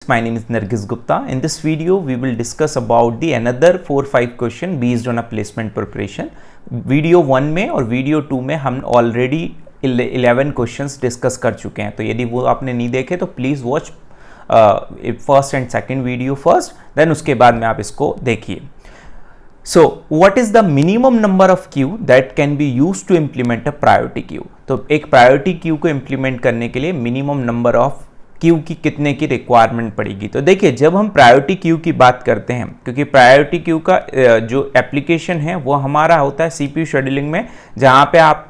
My name is Nargis Gupta. In this video, we will discuss about the another 4-5 question based on a placement preparation. Video 1 में और video 2 में हम already 11 questions discuss कर चुके हैं, तो यदि वो आपने नहीं देखे तो please watch first and second video first, then उसके बाद में आप इसको देखिए. So, what is the minimum number of queue that can be used to implement a priority queue? तो एक priority queue को implement करने के लिए minimum number of queue की कितने की requirement पड़ेगी. तो देखिए, जब हम priority queue की बात करते हैं, क्योंकि priority queue का जो application है वो हमारा होता है CPU scheduling में, जहाँ पे आप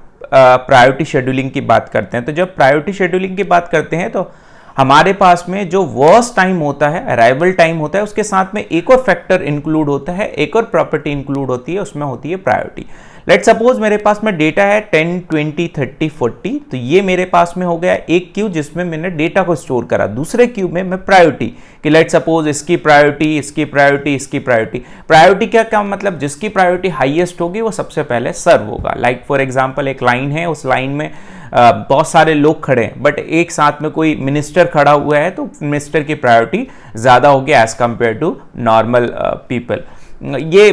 priority scheduling की बात करते हैं. तो जब priority scheduling की बात करते हैं तो हमारे पास में जो वर्स्ट टाइम होता है, अराइवल टाइम होता है, उसके साथ में एक और फैक्टर इंक्लूड होता है, एक और प्रॉपर्टी इंक्लूड होती है, उसमें होती है प्रायोरिटी. लेट सपोज मेरे पास में डेटा है 10, 20, 30, 40, तो ये मेरे पास में हो गया एक क्यू जिसमें मैंने डेटा को स्टोर करा. दूसरे क्यू में मैं प्रायोरिटी कि लेट सपोज इसकी प्रायोरिटी, इसकी प्रायोरिटी, इसकी प्रायोरिटी. प्रायोरिटी क्या मतलब, जिसकी प्रायोरिटी हाईएस्ट होगी वो सबसे पहले सर्व होगा. लाइक फॉर एग्जांपल एक लाइन है, उस लाइन में बहुत सारे लोग खड़े हैं, बट एक साथ में कोई मिनिस्टर खड़ा हुआ है, तो मिनिस्टर की प्रायोरिटी ज़्यादा होगी as compare to normal people. ये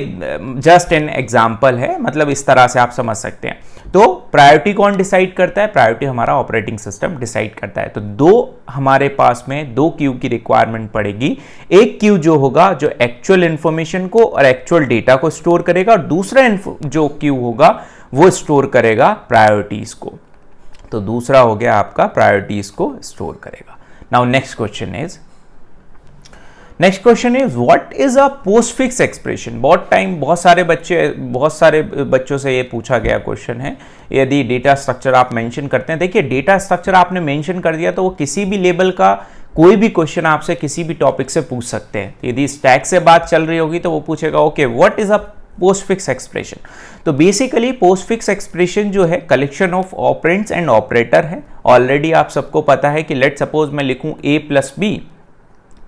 जस्ट एन एग्जाम्पल है, मतलब इस तरह से आप समझ सकते हैं. तो प्रायोरिटी कौन डिसाइड करता है? प्रायोरिटी हमारा ऑपरेटिंग सिस्टम डिसाइड करता है. तो हमारे पास में दो क्यू की रिक्वायरमेंट पड़ेगी. एक क्यू जो होगा जो एक्चुअल इंफॉर्मेशन को और एक्चुअल डेटा को स्टोर करेगा, और दूसरा जो क्यू होगा वो स्टोर करेगा प्रायोरिटीज को. तो दूसरा हो गया आपका प्रायोरिटीज को स्टोर करेगा. Now next question is what is a postfix expression. बहुत सारे बच्चों से ये पूछा गया क्वेश्चन है. यदि डेटा स्ट्रक्चर आप मेंशन करते हैं, देखिए डेटा स्ट्रक्चर आपने मेंशन कर दिया तो वो किसी भी लेवल का कोई भी क्वेश्चन आपसे किसी भी टॉपिक से पूछ सकते हैं. यदि स्टैक से बात चल रही होगी तो वो पूछेगा okay what is a postfix expression. तो बेसिकली पोस्टफिक्स एक्सप्रेशन जो है collection of operands and operator है. ऑलरेडी आप सबको पता है कि लेट सपोज मैं लिखूं a प्लस बी,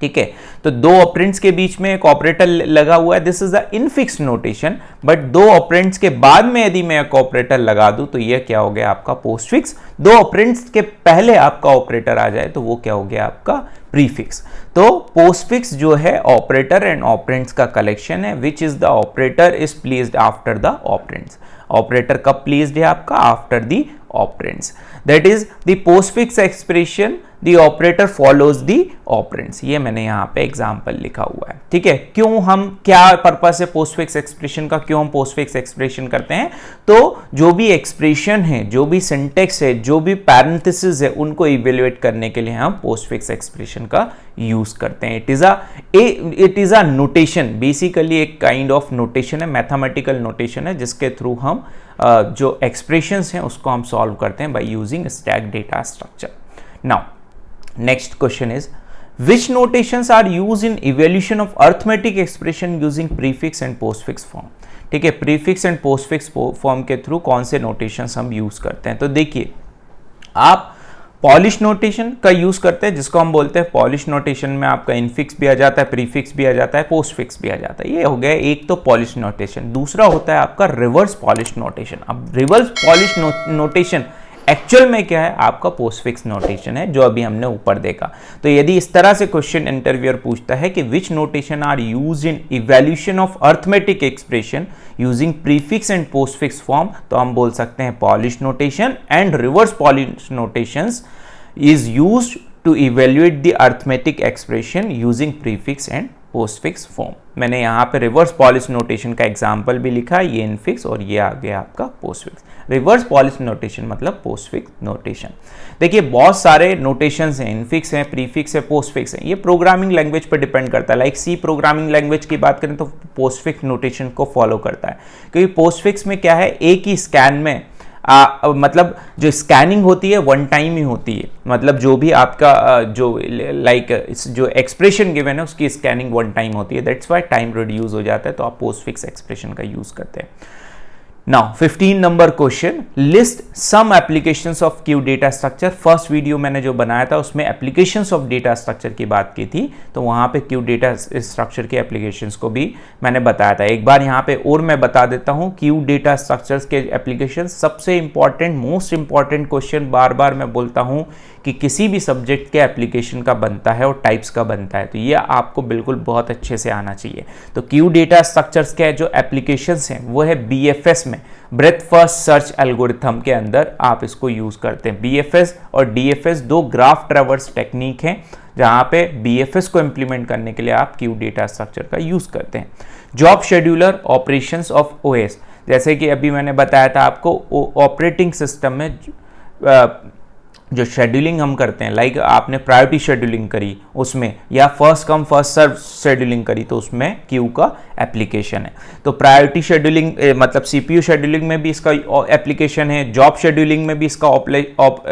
ठीक है, तो दो ऑपरेंड्स के बीच में एक ऑपरेटर लगा हुआ है. This is the infix notation. But दो ऑपरेंड्स के बाद में यदि मैं एक ऑपरेटर लगा दूं तो ये क्या हो गया आपका पोस्टफिक्स. दो ऑपरेंड्स के पहले आपका ऑपरेटर आ जाए तो वो क्या हो गया आपका प्रीफिक्स. तो पोस्टफिक्स जो है ऑपरेटर एंड ऑपरेंड्स का कलेक्शन है, which is the operator is placed after the operands. Operator कब प्लेस्ड है आपका? After the operands. That is the postfix expression, the operator follows the operands. ये मैंने यहां पे एग्जांपल लिखा हुआ है, ठीक है. क्यों हम, क्या पर्पस है पोस्टफिक्स एक्सप्रेशन का, क्यों हम पोस्टफिक्स एक्सप्रेशन करते हैं? तो जो भी एक्सप्रेशन है, जो भी सिंटेक्स है, जो भी पैरेंथेसिस है, उनको इवेल्युएट करने के लिए हम पोस्टफिक्स एक्सप्रेशन का यूज करते हैं. It is a notation, basically एक काइंड ऑफ नोटेशन है, मैथमेटिकल नोटेशन है, जिसके थ्रू हम जो एक्सप्रेशंस हैं उसको हम सॉल्व करते हैं by using stack data structure. Now next question is which notations are used in evaluation of arithmetic expression using prefix and postfix form. ठीक है, prefix and postfix form के थ्रू कौन से notations हम यूज करते हैं? तो देखिए, आप पॉलिश नोटेशन का यूज करते हैं, जिसको हम बोलते हैं पॉलिश नोटेशन में आपका इनफिक्स भी आ जाता है, प्रीफिक्स भी आ जाता है, पोस्टफिक्स भी आ जाता है. ये हो गया एक तो पॉलिश नोटेशन. दूसरा होता है आपका रिवर्स पॉलिश नोटेशन. अब रिवर्स पॉलिश नोटेशन एक्चुअल में क्या है? आपका पोस्टफिक्स नोटेशन है, जो अभी हमने ऊपर देखा. तो यदि इस तरह से क्वेश्चन इंटरव्यूअर पूछता है कि which notation are used in evaluation of arithmetic expression using prefix and postfix form, तो हम बोल सकते हैं Polish notation. And reverse Polish notations is used to evaluate the arithmetic expression using prefix and postfix form. मैंने यहाँ पे reverse Polish notation का example भी लिखा, ये इनफिक्स और ये आ गया आपका पोस्टफिक्स. रिवर्स पॉलिश नोटेशन मतलब पोस्टफिक्स नोटेशन. देखिए बहुत सारे नोटेशंस हैं, इनफिक्स हैं, प्रीफिक्स है, पोस्टफिक्स है. ये प्रोग्रामिंग लैंग्वेज पर डिपेंड करता है. लाइक सी प्रोग्रामिंग लैंग्वेज की बात करें तो पोस्टफिक्स नोटेशन को फॉलो करता है, क्योंकि पोस्टफिक्स में क्या है, एक ही स्कैन में मतलब जो स्कैनिंग होती है वन टाइम ही होती है. मतलब जो भी आपका जो जो एक्सप्रेशन गिवन है उसकी स्कैनिंग वन टाइम होती है. दैट्स व्हाई टाइम रिड्यूस हो जाता है. तो आप पोस्टफिक्स एक्सप्रेशन का यूज करते हैं. Now 15 number question, list some applications of queue data structure. First video मैंने जो बनाया था उसमें एप्लीकेशंस ऑफ डेटा स्ट्रक्चर की बात की थी, तो वहां पे क्यू डेटा स्ट्रक्चर के एप्लीकेशंस को भी मैंने बताया था। एक बार यहां पे और मैं बता देता हूं, क्यू डेटा स्ट्रक्चर्स के एप्लीकेशन सबसे इंपॉर्टेंट, मोस्ट इंपॉर्टेंट क्वेश्चन, बार बार मैं बोलता हूं कि किसी भी सब्जेक्ट के एप्लीकेशन का बनता है और टाइप्स का बनता है, तो ये आपको बिल्कुल बहुत अच्छे से आना चाहिए। तो क्यू डेटा स्ट्रक्चर्स के जो एप्लीकेशंस हैं वो है बीएफएस में, ब्रेथ फर्स्ट सर्च एल्गोरिथम के अंदर आप इसको यूज करते हैं। बीएफएस और डीएफएस दो ग्राफ ट्रैवर्स टेक्निक हैं, जहां पे बीएफएस को इंप्लीमेंट करने के लिए आप क्यू डेटा स्ट्रक्चर का यूज करते हैं। Job scheduler operations of OS, जैसे कि अभी मैंने बताया था आपको, ऑपरेटिंग सिस्टम में जो शेड्यूलिंग हम करते हैं, लाइक आपने प्रायोरिटी शेड्यूलिंग करी उसमें, या first come first serve scheduling करी, तो उसमें क्यू का एप्लीकेशन है। तो प्रायोरिटी शेड्यूलिंग मतलब सीपीयू शेड्यूलिंग में भी इसका एप्लीकेशन है, जॉब शेड्यूलिंग में भी इसका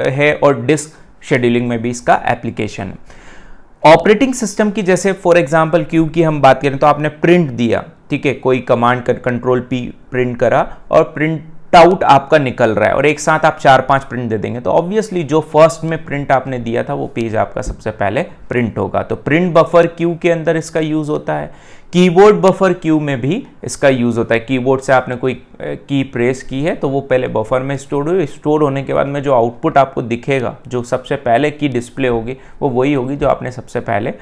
है, और डिस्क शेड्यूलिंग में भी इसका एप्लीकेशन है। ऑपरेटिंग सिस्टम की जैसे फॉर एग्जांपल क्यू की हम बात करें तो आपने प्रिंट दिया, ठीक है, कोई कमांड कर कंट्रोल पी प्रिंट करा और प्रिंट आउट आपका निकल रहा है, और एक साथ आप 4-5 प्रिंट दे देंगे, तो ऑब्वियसली जो फर्स्ट में प्रिंट आपने दिया था वो पेज आपका सबसे पहले प्रिंट होगा। तो प्रिंट बफर क्यू के अंदर इसका यूज होता है। कीबोर्ड बफर क्यू में भी इसका यूज होता है। कीबोर्ड से आपने कोई की प्रेस की है तो वो पहले बफर में स्टोर हुई, स्टोर होने के बाद में जो आउटपुट आपको दिखेगा, जो सबसे पहले की डिस्प्ले होगी वो वही होगी जो आपने सबसे पहले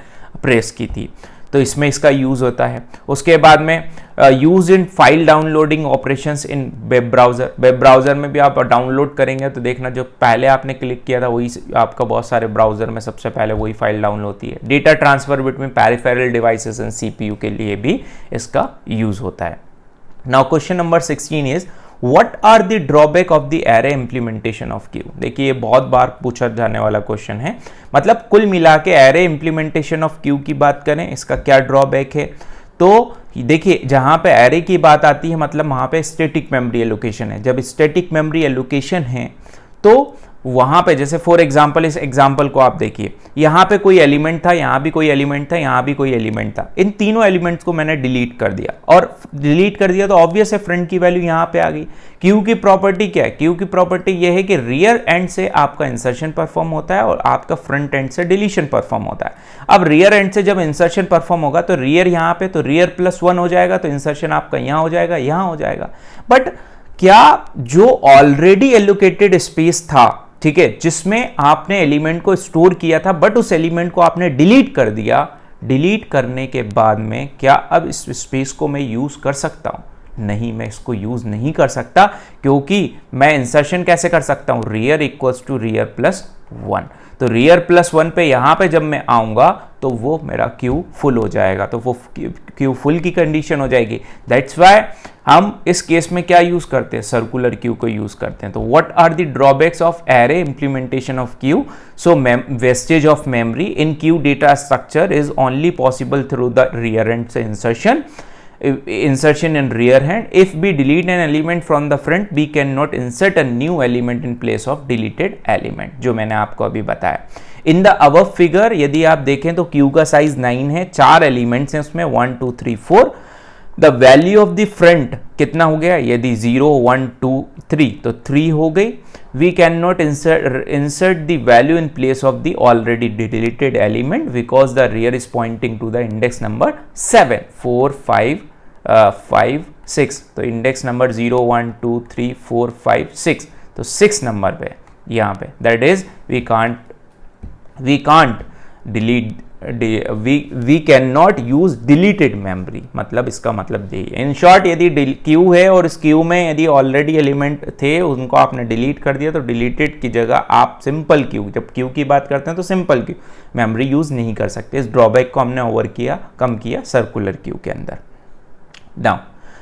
प्रेस की थी, तो इसमें इसका यूज होता है। उसके बाद में use in file downloading operations in web browser. Web browser में भी आप डाउनलोड करेंगे तो देखना जो पहले आपने क्लिक किया था वही आपका बहुत सारे ब्राउजर में सबसे पहले वही फाइल डाउनलोड होती है। Data transfer between peripheral devices and CPU के लिए भी इसका यूज होता है। Now question number 16 is What are the drawback of the array implementation of Q? देखिए ये बहुत बार पूछा जाने वाला क्वेश्चन है। मतलब कुल मिला के array implementation of Q की बात करें, इसका क्या ड्रॉबैक है, तो देखिए जहां पे array की बात आती है मतलब वहां पे स्टैटिक मेमोरी एलोकेशन है। जब स्टैटिक मेमोरी एलोकेशन है तो वहां पे जैसे फॉर एग्जांपल इस एग्जांपल को आप देखिए, यहां पे कोई एलिमेंट था, यहां भी कोई एलिमेंट था, यहां भी कोई एलिमेंट था, इन तीनों एलिमेंट्स को मैंने डिलीट कर दिया, और डिलीट कर दिया तो ऑब्वियस है फ्रंट की वैल्यू यहां पे आ गई। क्यू की प्रॉपर्टी क्या है? क्यू की प्रॉपर्टी ये है कि रियर एंड से आपका इंसर्शन परफॉर्म होता है और आपका फ्रंट एंड से डिलीशन परफॉर्म होता है। अब रियर एंड से जब इंसर्शन परफॉर्म होगा तो रियर यहां पे, तो रियर +1 हो जाएगा, तो इंसर्शन आपका यहां हो जाएगा, यहां हो जाएगा। बट क्या जो ऑलरेडी एलोकेटेड स्पेस था, ठीक है, जिसमें आपने एलिमेंट को स्टोर किया था, बट उस एलिमेंट को आपने डिलीट कर दिया, डिलीट करने के बाद में क्या अब इस स्पेस को मैं यूज कर सकता हूं? नहीं, मैं इसको यूज नहीं कर सकता, क्योंकि मैं इंसर्शन कैसे कर सकता हूं? Rear equals to rear +1। तो रियर +1 पे यहां पे जब मैं आऊंगा तो वो मेरा क्यू फुल हो जाएगा, तो वो क्यू फुल की कंडीशन हो जाएगी। दैट्स वाई हम इस केस में क्या यूज करते हैं? सर्कुलर क्यू को यूज करते हैं। तो what are the drawbacks of array implementation of queue? So wastage of memory in queue data structure is only possible through the rear end से insertion in rear hand. If we delete an element from the front, we cannot insert a new element in place of deleted element, जो मैंने आपको अभी बताया। In the above figure यदि आप देखें तो Q का साइज 9 है, 4 एलिमेंट्स हैं उसमें, 1 2 3 4। The value of the front कितना हो गया? यदि 0 1 2 3 तो 3 हो गई। We cannot insert the value in place of the already deleted element because the rear is pointing to the index number 7 4 5 5 6। तो इंडेक्स नंबर 0 1 2 3 4 5 6, तो 6 नंबर पे यहाँ पे, that is we can't delete, we cannot use deleted memory। मतलब इसका मतलब यही है। इन शॉर्ट यदि क्यू है और इस क्यू में यदि ऑलरेडी एलिमेंट थे उनको आपने डिलीट कर दिया, तो डिलीटेड की जगह आप सिंपल क्यू, जब क्यू की बात करते हैं तो सिंपल क्यू मेमोरी यूज नहीं कर सकते। इस ड्रॉबैक को हमने ओवर किया, कम किया सर्कुलर क्यू के अंदर। नाउ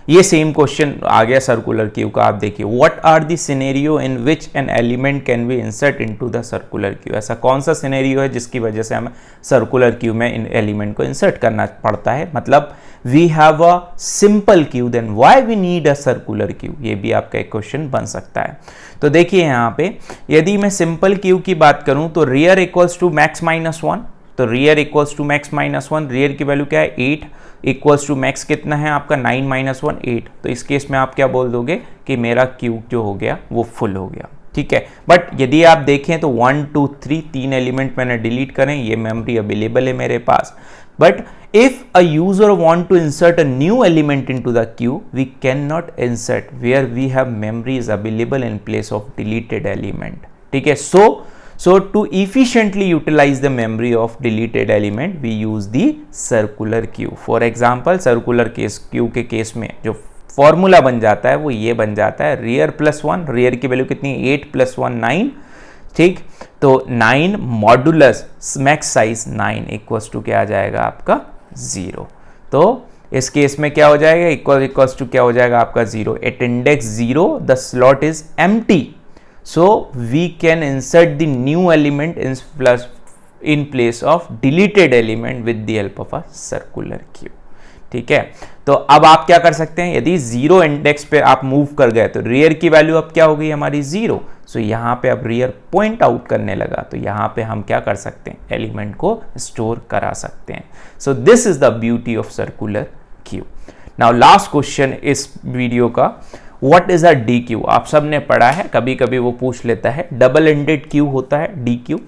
ये सेम क्वेश्चन आ गया सर्कुलर क्यू का। आप देखिए, what are the scenario in which an element can be insert into the circular queue? ऐसा कौन सा सिनेरियो है जिसकी वजह से हमें सर्कुलर क्यू में इन एलिमेंट को इंसर्ट करना पड़ता है? मतलब we have a simple queue, then why we need a circular queue? ये भी आपका एक क्वेश्चन बन सकता है। तो देखिए यहाँ पे यदि मैं सिंपल क्यू की बात करूं तो रियर इक्वल्स टू मैक्स -1, तो तो rear equals to max minus 1, rear की वैल्यू क्या है 8, इक्वल्स टू मैक्स कितना है आपका 9 माइनस 1 8। तो इस केस में आप क्या बोल दोगे कि मेरा क्यूब जो हो गया वो फुल हो गया, ठीक है। बट यदि आप देखें तो 1 2 3 तीन एलिमेंट मैंने डिलीट करें, ये मेमोरी अवेलेबल है मेरे पास। But if a user want to insert a new element into the queue, we cannot insert where we have memory is available in place of deleted element, ठीक है। so to efficiently utilize the memory of deleted element, we use the circular queue. For example, circular case queue के case में जो formula बन जाता है वो ये बन जाता है रियर प्लस 1, रियर की वैल्यू कितनी 8 प्लस 1 9, ठीक। तो 9 modulus max size 9 equals to क्या आ जाएगा आपका 0। तो इस केस में क्या हो जाएगा इक्वल्स टू क्या हो जाएगा आपका 0। At index 0 the slot is empty, so we can insert the new element in place of deleted element with the help of a circular queue, ठीक है। तो अब आप क्या कर सकते हैं, यदि 0 इंडेक्स पे आप मूव कर गए तो रियर की वैल्यू अब क्या हो गई हमारी 0। सो यहाँ पे अब रियर पॉइंट आउट करने लगा, तो यहाँ पे हम क्या कर सकते हैं एलिमेंट को स्टोर करा सकते हैं। So this is the beauty of circular queue. Now last question इस वीडियो का, what is a D Q. आप सब ने पढ़ा है, कभी कभी वो पूछ लेता है, डबल एंडेड क्यू होता है डी क्यू।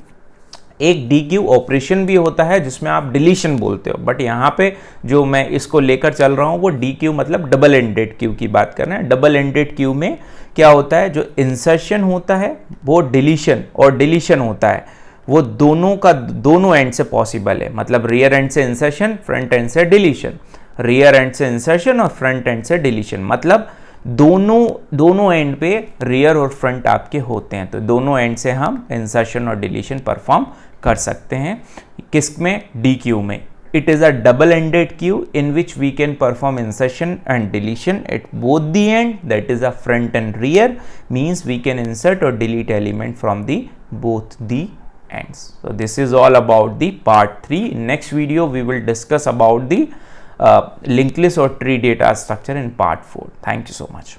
एक डी क्यू ऑपरेशन भी होता है जिसमें आप डिलीशन बोलते हो, बट यहाँ पे जो मैं इसको लेकर चल रहा हूँ वो डी क्यू मतलब डबल एंडेड क्यू की बात कर रहे हैं। डबल एंडेड क्यू में क्या होता है, जो इंसर्शन होता है वो डिलीशन और डिलीशन होता है वो दोनों का दोनों एंड से पॉसिबल है। मतलब रियर एंड से इंसर्शन, फ्रंट एंड से डिलीशन, रियर एंड से इंसर्शन और फ्रंट एंड से डिलीशन, मतलब दोनों एंड पे रियर और फ्रंट आपके होते हैं। तो दोनों एंड से हम इंसर्शन और डिलीशन परफॉर्म कर सकते हैं। किस में, डी क्यू में। It is a double ended queue in which we can perform insertion and deletion at both the end, that is a front and rear, means we can insert और delete element from the both the ends. So this is all about the part 3. In next video we will discuss about the linked list or tree data structure in part 4. Thank you so much.